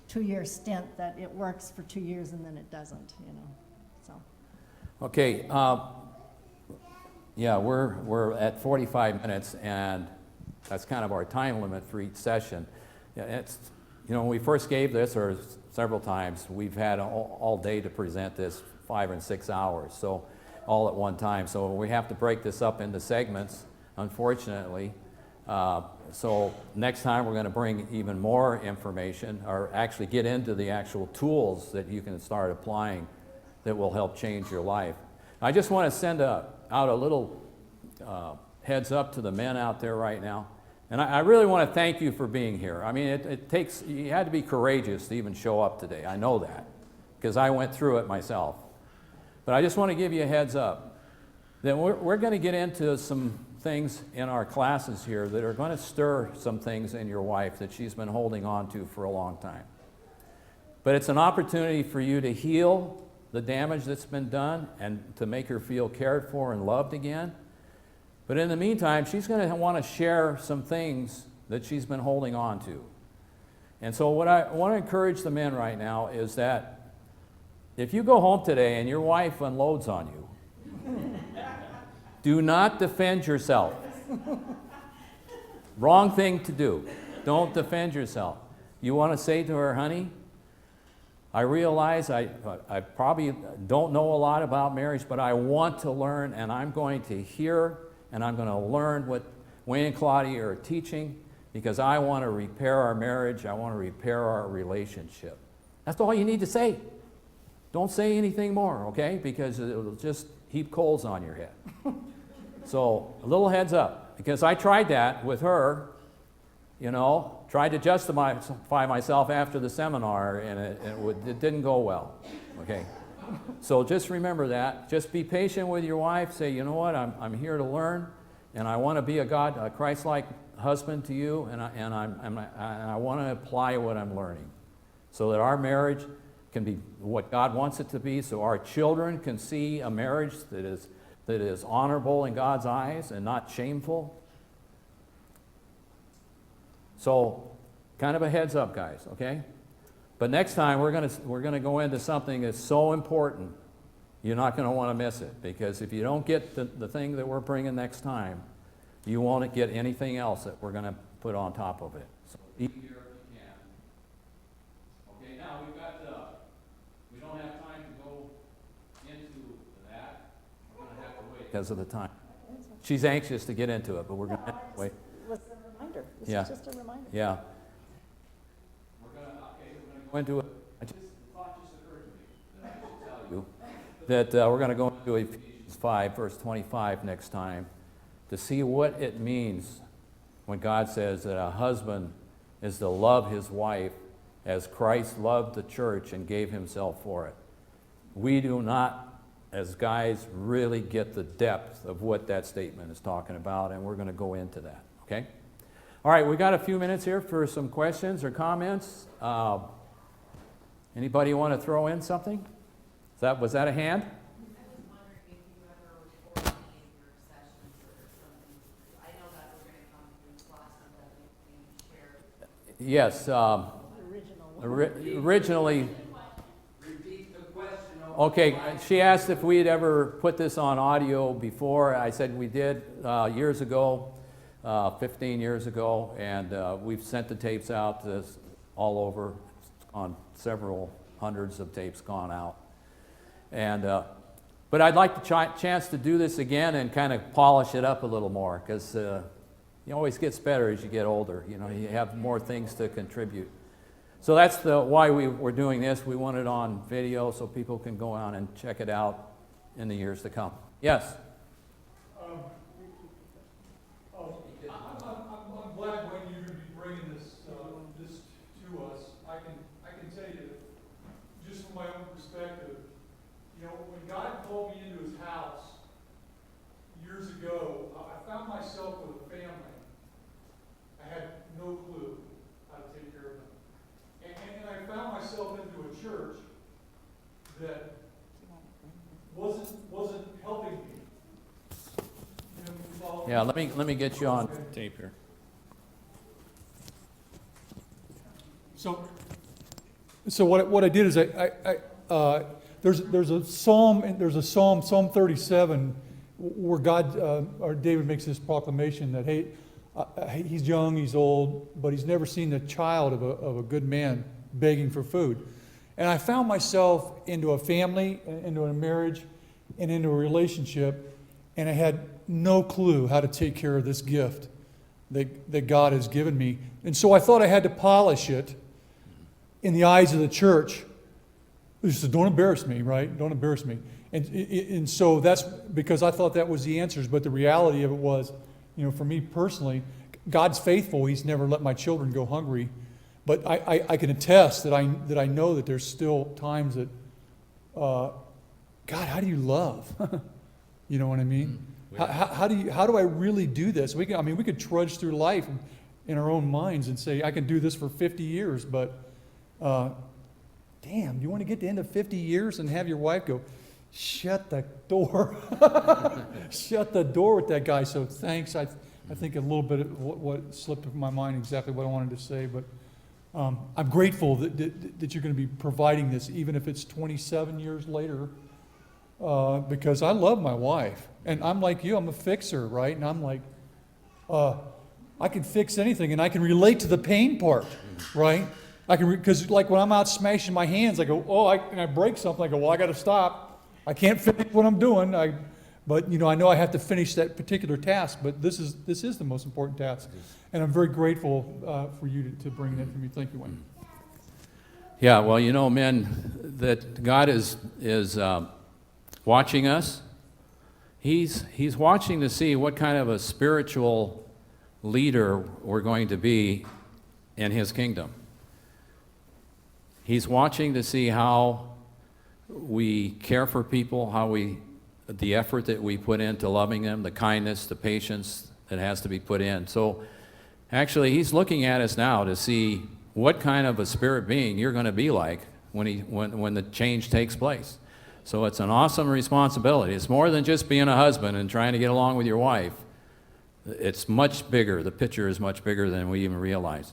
2-year stint that it works for 2 years and then it doesn't, you know? So. Okay, yeah, we're at 45 minutes, and that's kind of our time limit for each session. Yeah, it's, you know, when we first gave this, or several times, we've had all day to present this, 5 and 6 hours, so all at one time. So we have to break this up into segments, unfortunately. So next time we're going to bring even more information, or actually get into the actual tools that you can start applying that will help change your life. I just want to send out a little heads up to the men out there right now. And I really want to thank you for being here. I mean, you had to be courageous to even show up today. I know that, because I went through it myself. But I just want to give you a heads up that we're going to get into some things in our classes here that are going to stir some things in your wife that she's been holding on to for a long time. But it's an opportunity for you to heal the damage that's been done and to make her feel cared for and loved again. But in the meantime, she's going to want to share some things that she's been holding on to. And so what I want to encourage the men right now is that if you go home today and your wife unloads on you, do not defend yourself. Wrong thing to do. Don't defend yourself. You want to say to her, honey, I realize I probably don't know a lot about marriage, but I want to learn, and I'm going to hear and I'm going to learn what Wayne and Claudia are teaching, because I want to repair our marriage. I want to repair our relationship. That's all you need to say. Don't say anything more, okay? Because it'll just heap coals on your head. So a little heads up, because I tried that with her, you know, tried to justify myself after the seminar, and it didn't go well, okay? So just remember that. Just be patient with your wife. Say, you know what, I'm here to learn, and I want to be a Christ-like husband to you, and I want to apply what I'm learning so that our marriage can be what God wants it to be, so our children can see a marriage that is honorable in God's eyes and not shameful. So, kind of a heads up, guys, okay? But next time we're gonna go into something that's so important, you're not going to want to miss it, because if you don't get the thing that we're bringing next time, you won't get anything else that we're going to put on top of it. So be here if you can. Okay, now we don't have time to go into that. We're going to have to wait because of the time. She's anxious to get into it, but we're going to have to wait. It's a reminder. This Yeah. is just a reminder. Yeah. We're going to go into it. The thought just occurred to me that I should tell you that we're going to go into Ephesians 5, verse 25 next time to see what it means when God says that a husband is to love his wife as Christ loved the church and gave himself for it. We do not, as guys, really get the depth of what that statement is talking about, and we're going to go into that, okay? All right, we got a few minutes here for some questions or comments. Anybody want to throw in something? Was that a hand? I was wondering if you ever recorded any of your sessions or something. I know that we're going to come through class and that we share. Yes. Originally. Repeat the question. Okay, she asked if we had ever put this on audio before. I said we did years ago, 15 years ago, and we've sent the tapes out all over, on several hundreds of tapes gone out. And but I'd like the chance to do this again and kind of polish it up a little more, because it always gets better as you get older. You know, you have more things to contribute. So that's why we're doing this. We want it on video so people can go on and check it out in the years to come. Yes? I'm glad, Wayne, you're going to be bringing this to us. I can tell you, just from my own perspective, you know, when God called me into His house years ago, I found myself with a family. I had no clue how to take care of them. And I found myself into a church that wasn't helping me. You know, you follow me? Yeah, let me get you on Tape here. So what I did is there's a psalm, and there's a Psalm 37, where God or David makes this proclamation that, hey, he's young, he's old, but he's never seen the child of a good man begging for food. And I found myself into a family, into a marriage, and into a relationship, and I had no clue how to take care of this gift that God has given me. And so I thought I had to polish it in the eyes of the church. He said, don't embarrass me, right? Don't embarrass me. And so that's because I thought that was the answers, but the reality of it was, you know, for me personally, God's faithful. He's never let my children go hungry. But I can attest that I know that there's still times that, God, how do you love? You know what I mean? How do I really do this? We could trudge through life in our own minds and say, I can do this for 50 years, but damn, you want to get to the end of 50 years and have your wife go, shut the door. Shut the door with that guy. So thanks. I think a little bit of what slipped from my mind exactly what I wanted to say, but I'm grateful that you're going to be providing this, even if it's 27 years later, because I love my wife. And I'm like you, I'm a fixer, right? And I'm like, I can fix anything, and I can relate to the pain part, right? I can, because like when I'm out smashing my hands, I go, and I break something, I go, well, I got to stop. I can't finish what I'm doing. But you know, I know I have to finish that particular task. But this is the most important task, and I'm very grateful for you to bring that to me. Thank you, Wayne. Yeah, well, you know, men, that God is watching us. He's watching to see what kind of a spiritual leader we're going to be in His kingdom. He's watching to see how we care for people, the effort that we put into loving them, the kindness, the patience that has to be put in. So actually, He's looking at us now to see what kind of a spirit being you're going to be like when the change takes place. So it's an awesome responsibility. It's more than just being a husband and trying to get along with your wife. It's much bigger. The picture is much bigger than we even realize.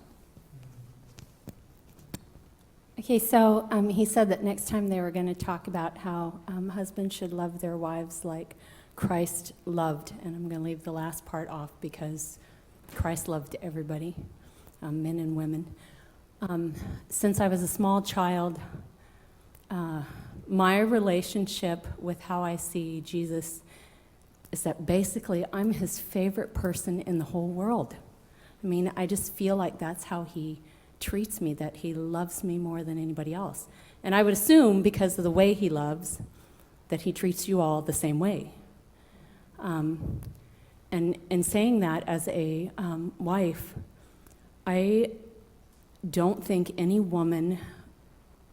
Okay, so he said that next time they were going to talk about how husbands should love their wives like Christ loved. And I'm going to leave the last part off because Christ loved everybody, men and women. Since I was a small child, my relationship with how I see Jesus is that basically I'm His favorite person in the whole world. I mean, I just feel like that's how He treats me, that He loves me more than anybody else. And I would assume, because of the way He loves, that He treats you all the same way. And in saying that, as a wife, I don't think any woman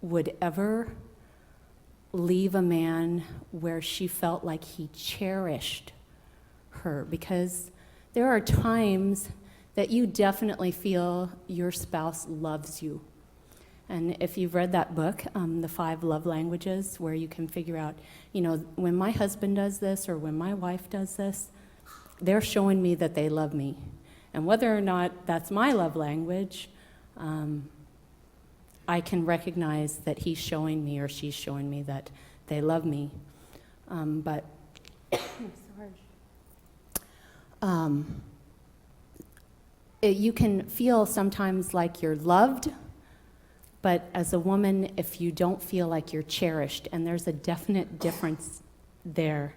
would ever leave a man where she felt like he cherished her, because there are times that you definitely feel your spouse loves you. And if you've read that book, The 5 Love Languages, where you can figure out, you know, when my husband does this or when my wife does this, they're showing me that they love me. And whether or not that's my love language, I can recognize that he's showing me or she's showing me that they love me. But you can feel sometimes like you're loved, but as a woman, if you don't feel like you're cherished, and there's a definite difference there.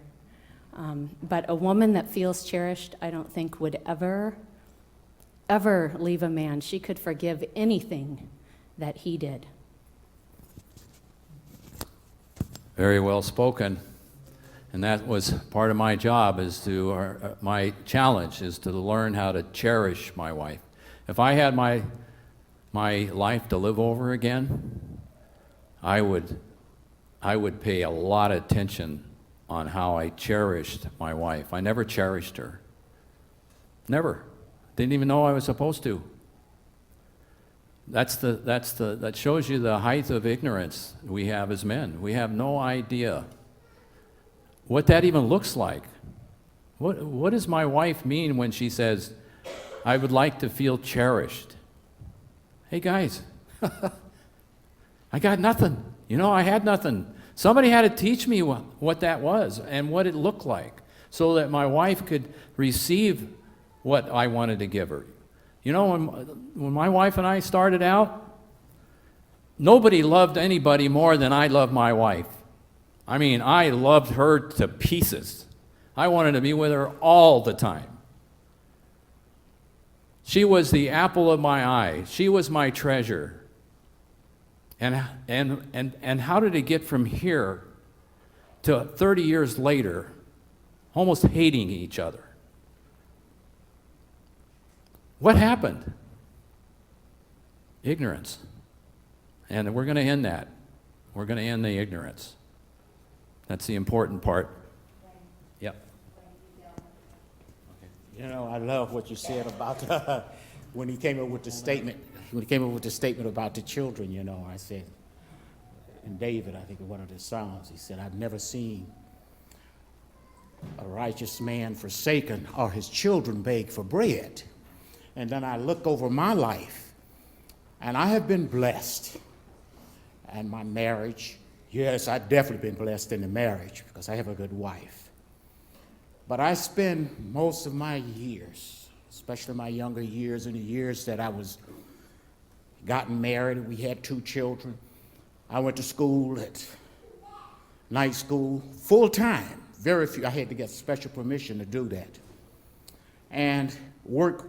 But a woman that feels cherished, I don't think would ever leave a man. She could forgive anything that he did. Very well spoken. And that was part of my job, my challenge is to learn how to cherish my wife. If I had my life to live over again, I would pay a lot of attention on how I cherished my wife. I never cherished her. Never. Didn't even know I was supposed to. That shows you the height of ignorance we have as men. We have no idea what that even looks like. What does my wife mean when she says, I would like to feel cherished? Hey guys, I got nothing. You know, I had nothing. Somebody had to teach me what that was and what it looked like so that my wife could receive what I wanted to give her. You know, when my wife and I started out, nobody loved anybody more than I loved my wife. I mean, I loved her to pieces. I wanted to be with her all the time. She was the apple of my eye. She was my treasure. And how did it get from here to 30 years later, almost hating each other? What happened? Ignorance. And we're going to end that. We're going to end the ignorance. That's the important part. Yep. You know, I love what you said about when he came up with the statement. When he came up with the statement about the children, you know, I said, and David, I think in one of the Psalms, he said, I've never seen a righteous man forsaken or his children beg for bread. And then I look over my life, and I have been blessed. And my marriage, yes, I've definitely been blessed in the marriage because I have a good wife. But I spend most of my years, especially my younger years and the years that I was gotten married, we had 2 children. I went to school at night school, full time. Very few, I had to get special permission to do that. And work,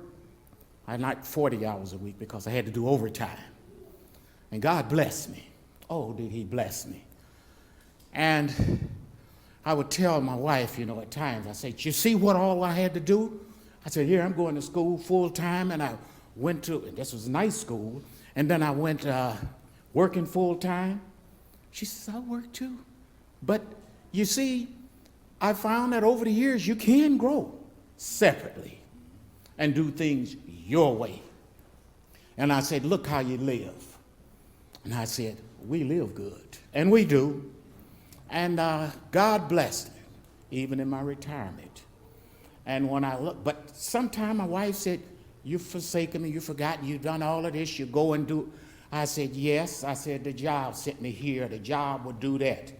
I not 40 hours a week because I had to do overtime. And God blessed me. Oh, did he bless me. And I would tell my wife, you know, at times, I said, you see what all I had to do? I said, here, I'm going to school full time, and I went to, and this was night school, and then I went working full time. She says, I work too. But you see, I found that over the years, you can grow separately and do things your way. And I said, look how you live. And I said, we live good. And we do. And God blessed me, even in my retirement. And when I look, but sometime my wife said, you've forsaken me, you've forgotten, you've done all of this, you go and do. I said, yes. I said, the job sent me here, the job would do that.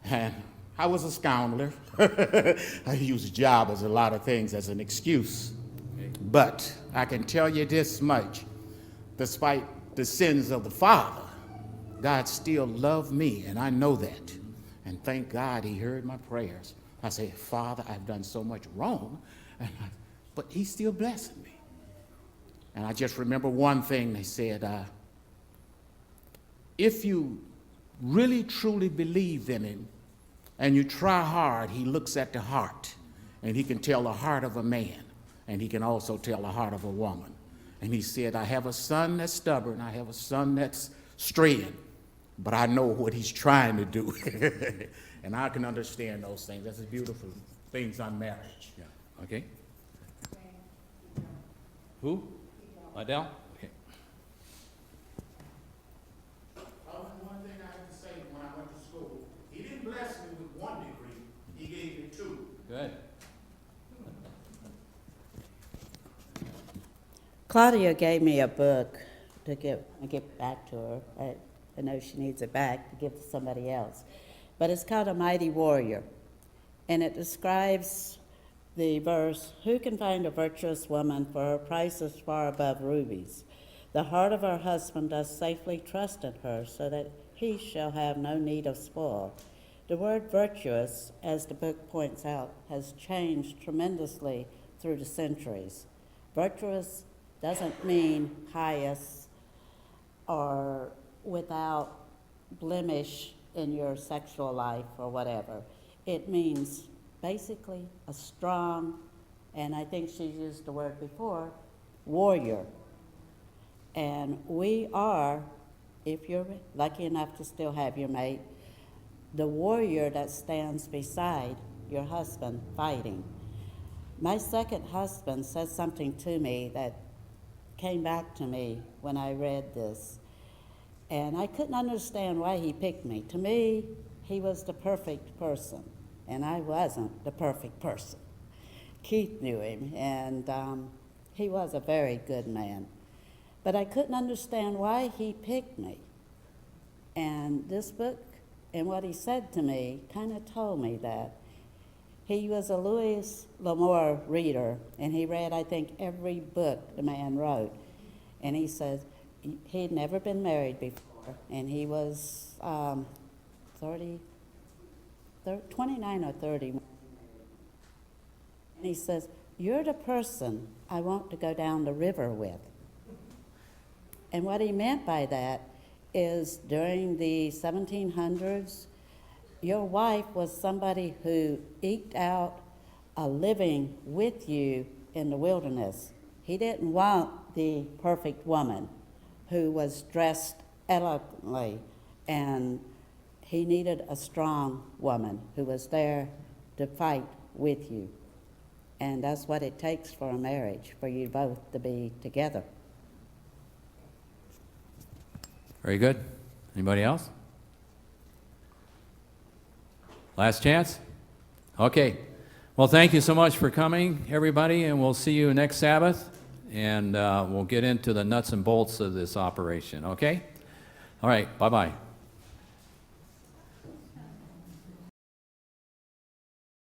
And I was a scoundrel. I use a job as a lot of things as an excuse. But I can tell you this much, despite the sins of the father, God still loved me, and I know that. And thank God he heard my prayers. I say, Father, I've done so much wrong, but he's still blessing me. And I just remember one thing they said, if you really truly believe in him and you try hard, he looks at the heart, and he can tell the heart of a man, and he can also tell the heart of a woman. And he said, I have a son that's stubborn, I have a son that's straying, but I know what he's trying to do. And I can understand those things. That's the beautiful things on marriage. Yeah. Okay. Who? Adele? Okay. Claudia gave me a book to get back to her. I know she needs it back to give to somebody else. But it's called A Mighty Warrior. And it describes the verse, "Who can find a virtuous woman, for her price is far above rubies? The heart of her husband does safely trust in her, so that he shall have no need of spoil." The word virtuous, as the book points out, has changed tremendously through the centuries. Virtuous doesn't mean pious or without blemish in your sexual life or whatever. It means basically a strong, and I think she used the word before, warrior. And we are, if you're lucky enough to still have your mate, the warrior that stands beside your husband fighting. My second husband said something to me that came back to me when I read this. And I couldn't understand why he picked me. To me, he was the perfect person, and I wasn't the perfect person. Keith knew him, and he was a very good man. But I couldn't understand why he picked me. And this book and what he said to me kind of told me that. He was a Louis L'Amour reader, and he read, I think, every book the man wrote. And he said he'd never been married before, and he was 29 or 30. And he says, "You're the person I want to go down the river with." And what he meant by that is during the 1700s, your wife was somebody who eked out a living with you in the wilderness. He didn't want the perfect woman who was dressed elegantly, and he needed a strong woman who was there to fight with you. And that's what it takes for a marriage, for you both to be together. Very good. Anybody else? Last chance? Okay. Well, thank you so much for coming, everybody, and we'll see you next Sabbath, and we'll get into the nuts and bolts of this operation, okay? All right, bye-bye.